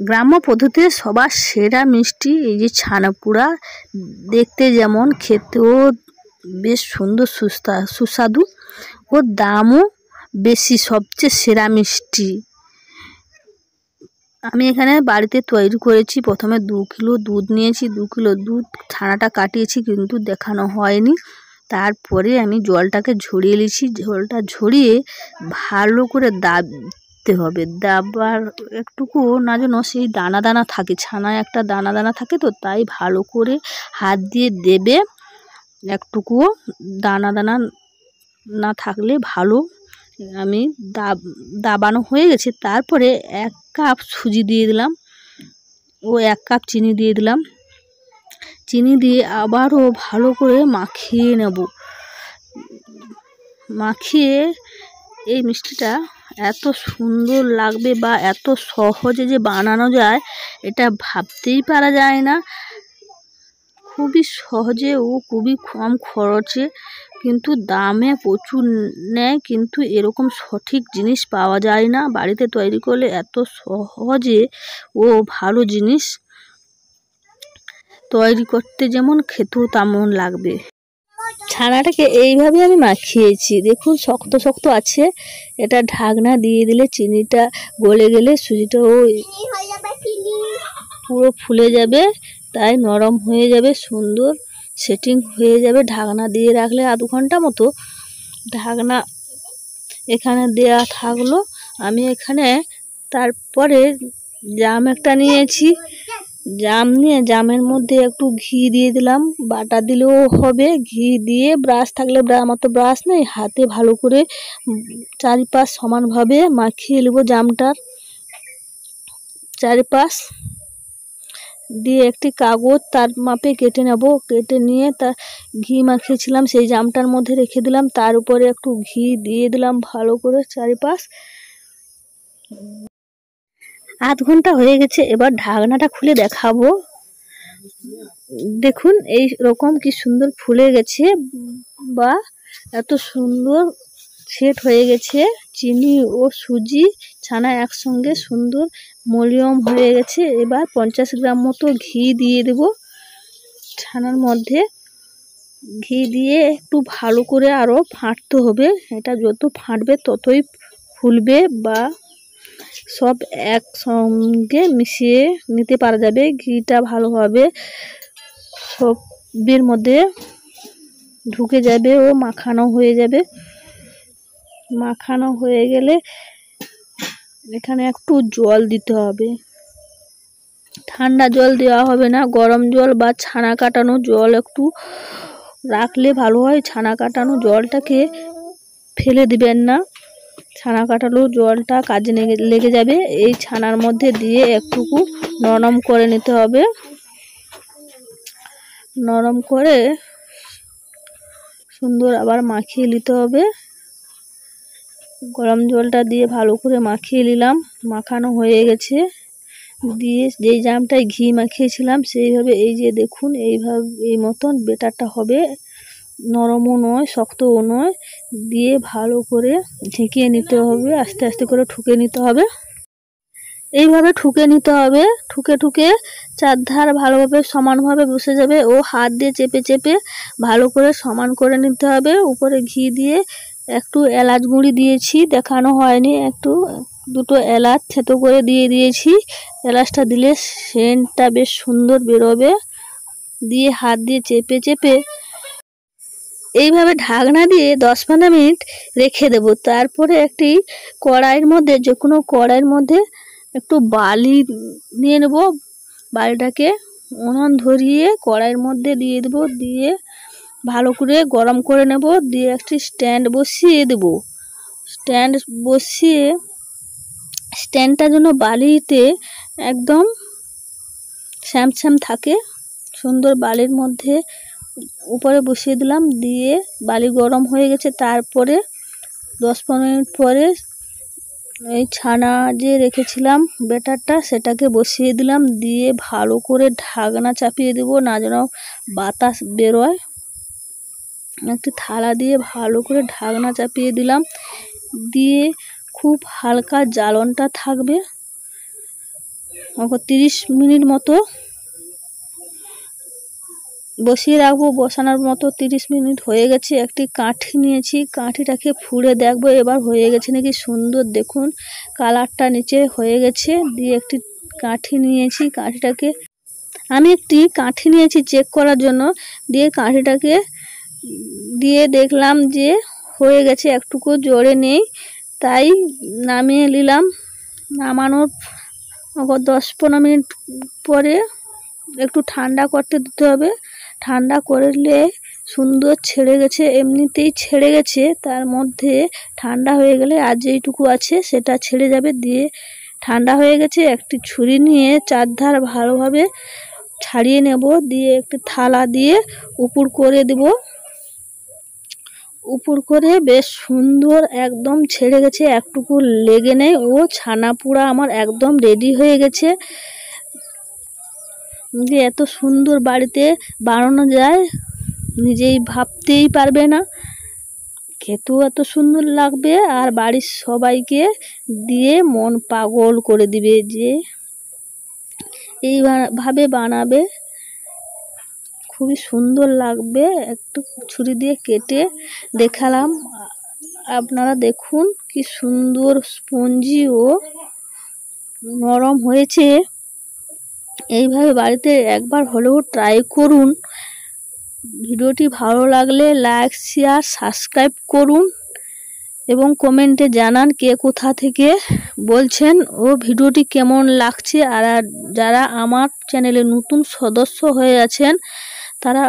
গ্রাম্য পদ্ধতিতে সবার সেরা মিষ্টি এই যে ছানাপুরা, দেখতে যেমন খেতেও বেশ সুন্দর সুস্বাদু, ওর দামও বেশি, সবচেয়ে সেরা মিষ্টি। আমি এখানে বাড়িতে তৈরি করেছি। প্রথমে 2 কিলো দুধ নিয়েছি, 2 কিলো দুধ ছানাটা কাটিয়েছি কিন্তু দেখানো হয়নি। তারপরে আমি জলটাকে ঝরিয়ে নিয়েছি, জলটা ঝরিয়ে ভালো করে দাবতে হবে। দাবার একটুকু না যেন সেই দানা দানা থাকে, ছানায় একটা দানা দানা থাকে, তো তাই ভালো করে হাত দিয়ে দেবে, একটুকুও দানা দানা না থাকলে ভালো। আমি দাবানো হয়ে গেছে। তারপরে 1 কাপ সুজি দিয়ে দিলাম ও 1 কাপ চিনি দিয়ে দিলাম। চিনি দিয়ে আবারও ভালো করে মাখিয়ে নেব। মাখিয়ে এই মিষ্টিটা এত সুন্দর লাগবে বা এত সহজে যে বানানো যায় এটা ভাবতেই পারা যায় না। খুবই সহজে ও খুবই কম খরচে, কিন্তু দামে প্রচুর নেয়, কিন্তু এরকম সঠিক জিনিস পাওয়া যায় না। বাড়িতে তৈরি করলে এত সহজে ও ভালো জিনিস তৈরি করতে যেমন খেতেও তেমন লাগবে। ছানাটাকে এইভাবে আমি মাখিয়েছি, দেখুন শক্ত শক্ত আছে। এটা ঢাকনা দিয়ে দিলে চিনিটা গলে গেলে সুজিটাও পুরো ফুলে যাবে, তাই নরম হয়ে যাবে, সুন্দর সেটিং হয়ে যাবে। ঢাকনা দিয়ে রাখলে আধ ঘন্টা মতো ঢাকনা এখানে দেয়া থাকলো। আমি এখানে তারপরে জাম একটা নিয়েছি, জাম নিয়ে জামের মধ্যে একটু ঘি দিয়ে দিলাম, বাটা দিলেও হবে। ঘি দিয়ে ব্রাশ থাকলে, আমার তো ব্রাশ নেই, হাতে ভালো করে চারিপাশ সমানভাবে মাখিয়ে নেব। জামটার চারিপাশ দিয়ে একটি কাগজ তার মাপে কেটে নেব। কেটে নিয়ে তার ঘি মাখিয়েছিলাম সেই জামটার মধ্যে রেখে দিলাম, তার উপরে একটু ঘি দিয়ে দিলাম ভালো করে চারিপাশ। আধ ঘন্টা হয়ে গেছে, এবার ঢাকনাটা খুলে দেখাবো। দেখুন এই রকম কি সুন্দর ফুলে গেছে বা এত সুন্দর সেট হয়ে গেছে। চিনি ও সুজি ছানা একসঙ্গে সুন্দর মলিয়ম হয়ে গেছে। এবার 50 গ্রাম মতো ঘি দিয়ে দেব ছানার মধ্যে। ঘি দিয়ে একটু ভালো করে আরও ফাটতে হবে। এটা যত ফাটবে ততই ফুলবে বা সব একসঙ্গে মিশিয়ে নিতে পারা যাবে। ঘিটা ভালোভাবে সবের মধ্যে ঢুকে যাবে ও মাখানো হয়ে যাবে। মাখানো হয়ে গেলে এখানে একটু জল দিতে হবে। ঠান্ডা জল দেওয়া হবে না, গরম জল বা ছানা কাটানো জল একটু রাখলে ভালো হয়। ছানা কাটানো জলটাকে ফেলে দিবেন না, ছানা কাটানো জলটা কাজে লেগে যাবে। এই ছানার মধ্যে দিয়ে একটুকু নরম করে নিতে হবে। নরম করে সুন্দর আবার মাখিয়ে নিতে হবে। গরম জলটা দিয়ে ভালো করে মাখিয়ে নিলাম। মাখানো হয়ে গেছে। দিয়ে যেই জামটায় ঘি মাখিয়েছিলাম সেইভাবে এই যে দেখুন এইভাবে এই মতন বেটারটা হবে, নরমও নয় শক্তও নয়। দিয়ে ভালো করে ঢেকে নিতে হবে, আস্তে আস্তে করে ঠুকে নিতে হবে। এইভাবে ঠুকে নিতে হবে। ঠুকে ঠুকে চারধার ভালোভাবে সমানভাবে বসে যাবে ও হাত দিয়ে চেপে চেপে ভালো করে সমান করে নিতে হবে। উপরে ঘি দিয়ে একটু এলাচ গুঁড়ি দিয়েছি, দেখানো হয়নি, একটু 2টো এলাচ থেতো করে দিয়ে দিয়েছি। এলাচটা দিলে সেন্টটা বেশ সুন্দর বেরোবে। দিয়ে হাত দিয়ে চেপে চেপে এইভাবে ঢাকনা দিয়ে 10-15 মিনিট রেখে দেব। তারপরে একটি কড়াইয়ের মধ্যে, যে কোনো কড়াইয়ের মধ্যে একটু বালি নিয়ে নেব। বালিটাকে উনুন ধরিয়ে কড়াইয়ের মধ্যে দিয়ে দেব, দিয়ে ভালো করে গরম করে নেব। দিয়ে একটি স্ট্যান্ড বসিয়ে দেব। স্ট্যান্ড বসিয়ে স্ট্যান্ডটা যেন বালিতে একদম শ্যামশ্যাম থাকে, সুন্দর বালির মধ্যে উপরে বসিয়ে দিলাম। দিয়ে বালি গরম হয়ে গেছে। তারপরে 10-15 মিনিট পরে এই ছানা যে রেখেছিলাম ব্যাটারটা সেটাকে বসিয়ে দিলাম। দিয়ে ভালো করে ঢাকনা চাপিয়ে দেব, না যেন বাতাস বেরোয়। একটি থালা দিয়ে ভালো করে ঢাকনা চাপিয়ে দিলাম। দিয়ে খুব হালকা জ্বালনটা থাকবে। ওকে 30 মিনিট মতো বসিয়ে রাখবো। বসানোর মতো 30 মিনিট হয়ে গেছে। একটি কাঠি নিয়েছি, কাঠিটাকে ফুঁড়ে দেখবো এবার হয়ে গেছে নাকি। সুন্দর দেখুন কালারটা নিচে হয়ে গেছে। দিয়ে একটি কাঠি নিয়েছি, কাঠিটাকে আমি একটি কাঠি নিয়েছি চেক করার জন্য। দিয়ে কাঠিটাকে দিয়ে দেখলাম যে হয়ে গেছে, একটুকু জোরে নেই, তাই নামিয়ে নিলাম। নামানোর 10-15 মিনিট পরে একটু ঠান্ডা করতে দিতে হবে। ঠান্ডা করলে সুন্দর ছেড়ে গেছে, এমনিতেই ছেড়ে গেছে, তার মধ্যে ঠান্ডা হয়ে গেলে আর যেইটুকু আছে সেটা ছেড়ে যাবে। দিয়ে ঠান্ডা হয়ে গেছে, একটি ছুরি নিয়ে চারধার ভালোভাবে ছাড়িয়ে নেব। দিয়ে একটি থালা দিয়ে উপর করে দেব। উপর করে বেশ সুন্দর একদম ছেড়ে গেছে, একটুকু লেগে নেই। ও ছানা পোড়া আমার একদম রেডি হয়ে গেছে। যে এত সুন্দর বাড়িতে বানানো যায় নিজেই ভাবতেই পারবে না। খেতেও এত সুন্দর লাগবে আর বাড়ির সবাইকে দিয়ে মন পাগল করে দিবে যে এইভাবে বানাবে, খুবই সুন্দর লাগবে। একটু ছুরি দিয়ে কেটে দেখালাম, আপনারা দেখুন কি সুন্দর স্পঞ্জি ও নরম হয়েছে। এইভাবে বাড়িতে একবার হলেও ট্রাই করুন। ভিডিওটি ভালো লাগলে লাইক, শেয়ার, সাবস্ক্রাইব করুন এবং কমেন্টে জানান কে কোথা থেকে বলছেন ও ভিডিওটি কেমন লাগছে। আর যারা আমার চ্যানেলে নতুন সদস্য হয়ে আছেন তারা